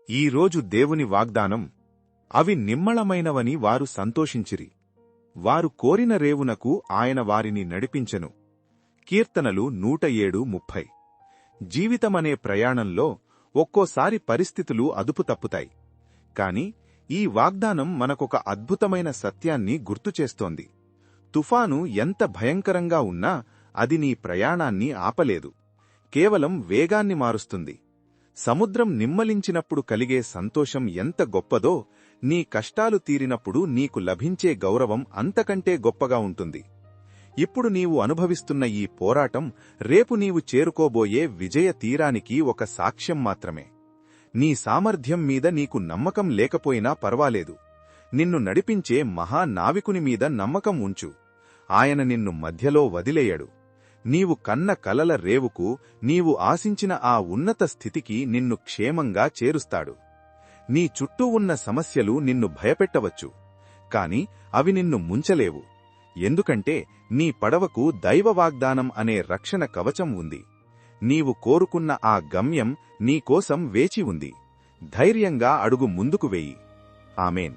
ఈరోజు దేవుని వాగ్దానం, అవి నిమ్మళమైనవని వారు సంతోషించిరి. వారు కోరిన రేవునకు ఆయన వారిని నడిపించెను. కీర్తనలు 107:30. జీవితమనే ప్రయాణంలో ఒక్కోసారి పరిస్థితులు అదుపు తప్పుతాయి. కాని ఈ వాగ్దానం మనకొక అద్భుతమైన సత్యాన్ని గుర్తుచేస్తోంది. తుఫాను ఎంత భయంకరంగా ఉన్నా అది నీ ప్రయాణాన్ని ఆపలేదు, కేవలం వేగాన్ని మారుస్తుంది. సముద్రం నిమ్మలించినప్పుడు కలిగే సంతోషం ఎంత గొప్పదో, నీ కష్టాలు తీరినప్పుడు నీకు లభించే గౌరవం అంతకంటే గొప్పగా ఉంటుంది. ఇప్పుడు నీవు అనుభవిస్తున్న ఈ పోరాటం రేపు నీవు చేరుకోబోయే విజయ తీరానికి ఒక సాక్ష్యం మాత్రమే. నీ సామర్థ్యం మీద నీకు నమ్మకం లేకపోయినా పర్వాలేదు. నిన్ను నడిపించే మహానావికుని మీద నమ్మకం ఉంచు. ఆయన నిన్ను మధ్యలో వదిలేయడు. నీవు కన్న కలల రేవుకు, నీవు ఆశించిన ఆ ఉన్నత స్థితికి నిన్ను క్షేమంగా చేరుస్తాడు. నీ చుట్టూ ఉన్న సమస్యలు నిన్ను భయపెట్టవచ్చు, కాని అవి నిన్ను ముంచలేవు. ఎందుకంటే నీ పడవకు దైవ వాగ్దానం అనే రక్షణ కవచం ఉంది. నీవు కోరుకున్న ఆ గమ్యం నీకోసం వేచి ఉంది. ధైర్యంగా అడుగు ముందుకు వేయి. ఆమేన్.